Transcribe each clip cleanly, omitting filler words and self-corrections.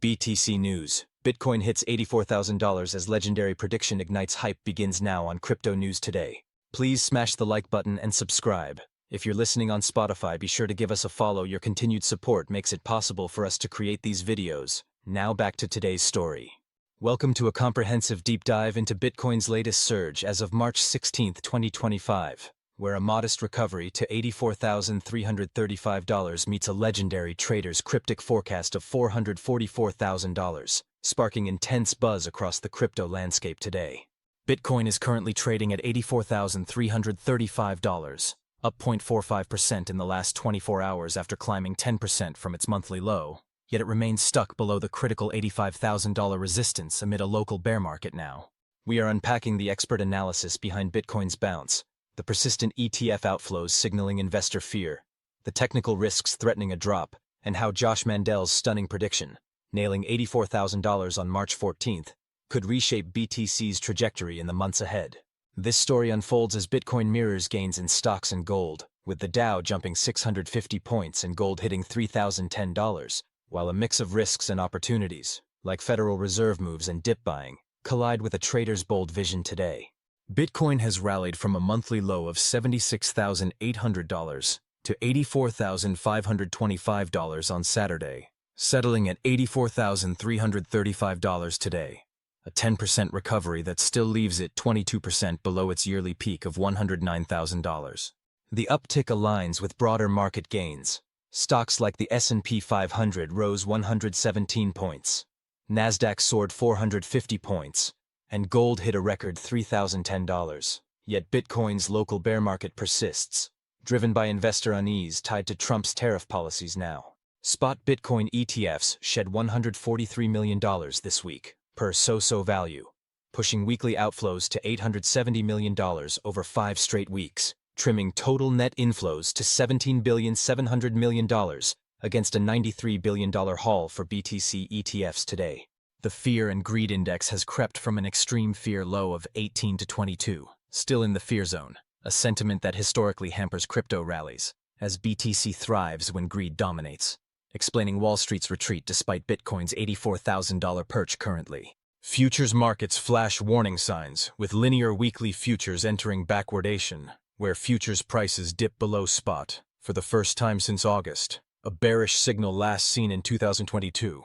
BTC News. Bitcoin hits $84,000 as legendary prediction ignites hype begins now on Crypto News Today. Please smash the like button and subscribe. If you're listening on Spotify, be sure to give us a follow. Your continued support makes it possible for us to create these videos. Now back to today's story. Welcome to a comprehensive deep dive into Bitcoin's latest surge as of March 16, 2025. Where a modest recovery to $84,335 meets a legendary trader's cryptic forecast of $444,000, sparking intense buzz across the crypto landscape today. Bitcoin is currently trading at $84,335, up 0.45% in the last 24 hours after climbing 10% from its monthly low, yet it remains stuck below the critical $85,000 resistance amid a local bear market now. We are unpacking the expert analysis behind Bitcoin's bounce, the persistent ETF outflows signaling investor fear, the technical risks threatening a drop, and how Josh Mandel's stunning prediction, nailing $84,000 on March 14th, could reshape BTC's trajectory in the months ahead. This story unfolds as Bitcoin mirrors gains in stocks and gold, with the Dow jumping 650 points and gold hitting $3,010, while a mix of risks and opportunities, like Federal Reserve moves and dip buying, collide with a trader's bold vision today. Bitcoin has rallied from a monthly low of $76,800 to $84,525 on Saturday, settling at $84,335 today, a 10% recovery that still leaves it 22% below its yearly peak of $109,000. The uptick aligns with broader market gains. Stocks like the S&P 500 rose 117 points, Nasdaq soared 450 points, and gold hit a record $3,010. Yet Bitcoin's local bear market persists, driven by investor unease tied to Trump's tariff policies now. Spot Bitcoin ETFs shed $143 million this week, per so value, pushing weekly outflows to $870 million over 5 straight weeks, trimming total net inflows to $17,700 million against a $93 billion haul for BTC ETFs today. The Fear and Greed Index has crept from an extreme fear low of 18 to 22, still in the fear zone, a sentiment that historically hampers crypto rallies, as BTC thrives when greed dominates, explaining Wall Street's retreat despite Bitcoin's $84,000 perch currently. Futures markets flash warning signs, with linear weekly futures entering backwardation, where futures prices dip below spot for the first time since August, a bearish signal last seen in 2022.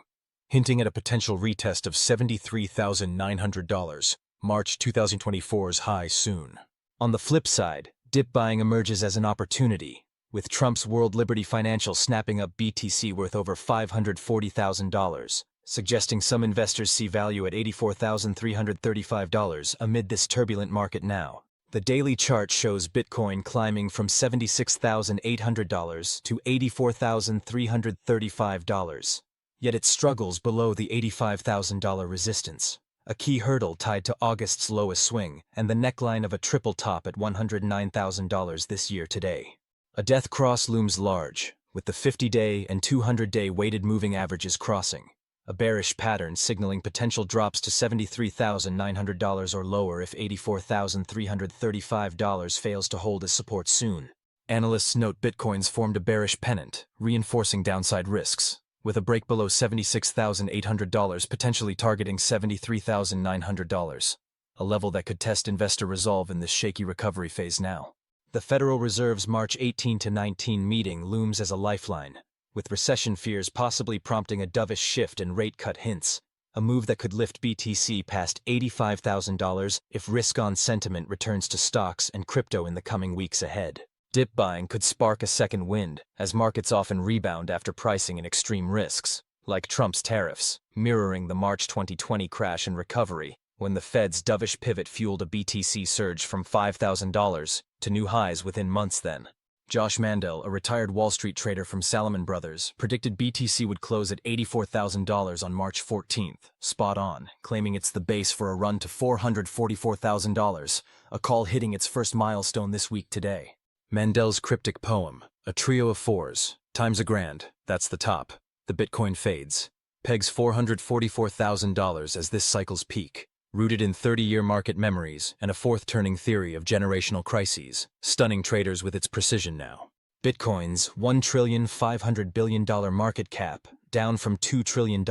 Hinting at a potential retest of $73,900, March 2024's high soon. On the flip side, dip buying emerges as an opportunity, with Trump's World Liberty Financial snapping up BTC worth over $540,000, suggesting some investors see value at $84,335 amid this turbulent market now. The daily chart shows Bitcoin climbing from $76,800 to $84,335. Yet it struggles below the $85,000 resistance, a key hurdle tied to August's lowest swing and the neckline of a triple top at $109,000 this year today. A death cross looms large, with the 50-day and 200-day weighted moving averages crossing, a bearish pattern signaling potential drops to $73,900 or lower if $84,335 fails to hold as support soon. Analysts note Bitcoin's formed a bearish pennant, reinforcing downside risks, with a break below $76,800 potentially targeting $73,900, a level that could test investor resolve in this shaky recovery phase now. The Federal Reserve's March 18 to 19 meeting looms as a lifeline, with recession fears possibly prompting a dovish shift in rate cut hints, a move that could lift BTC past $85,000 if risk-on sentiment returns to stocks and crypto in the coming weeks ahead. Dip buying could spark a second wind, as markets often rebound after pricing in extreme risks, like Trump's tariffs, mirroring the March 2020 crash and recovery, when the Fed's dovish pivot fueled a BTC surge from $5,000 to new highs within months then. Josh Mandel, a retired Wall Street trader from Salomon Brothers, predicted BTC would close at $84,000 on March 14th, spot on, claiming it's the base for a run to $444,000, a call hitting its first milestone this week today. Mandel's cryptic poem, a trio of fours, times a grand, that's the top. The Bitcoin fades, pegs $444,000 as this cycle's peak, rooted in 30-year market memories and a fourth-turning theory of generational crises, stunning traders with its precision now. Bitcoin's $1,500 billion market cap, down from $2 trillion,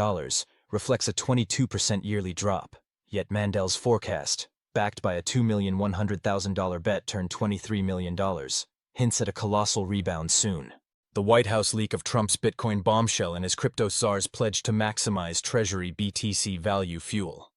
reflects a 22% yearly drop. Yet Mandel's forecast, backed by a $2,100,000 bet turned $23 million, hints at a colossal rebound soon. The White House leak of Trump's Bitcoin bombshell and his crypto czar's pledge to maximize Treasury BTC value fuel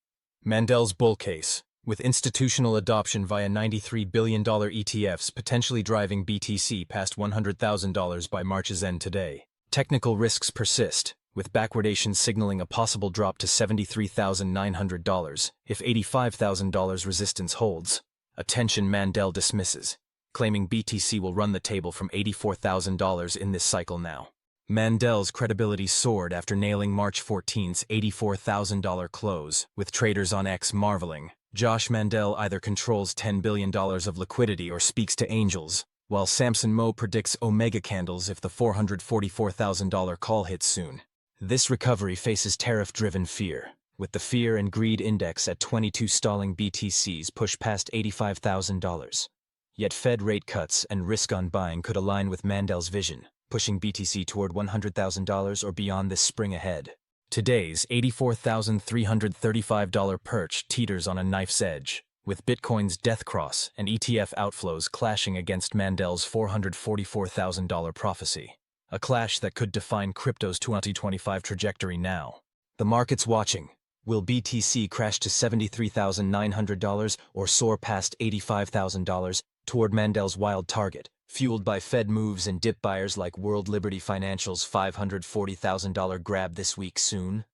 Mandel's bull case, with institutional adoption via $93 billion ETFs potentially driving BTC past $100,000 by March's end today. Technical risks persist, with backwardation signaling a possible drop to $73,900 if $85,000 resistance holds, a tension Mandel dismisses, claiming BTC will run the table from $84,000 in this cycle now. Mandel's credibility soared after nailing March 14's $84,000 close, with traders on X marveling. Josh Mandel either controls $10 billion of liquidity or speaks to angels, while Samson Moe predicts Omega candles if the $444,000 call hits soon. This recovery faces tariff-driven fear, with the Fear and Greed Index at 22 stalling BTCs push past $85,000. Yet Fed rate cuts and risk on buying could align with Mandel's vision, pushing BTC toward $100,000 or beyond this spring ahead. Today's $84,335 perch teeters on a knife's edge, with Bitcoin's death cross and ETF outflows clashing against Mandel's $444,000 prophecy. A clash that could define crypto's 2025 trajectory now. The market's watching. Will BTC crash to $73,900 or soar past $85,000 toward Mandel's wild target, fueled by Fed moves and dip buyers like World Liberty Financial's $540,000 grab this week soon?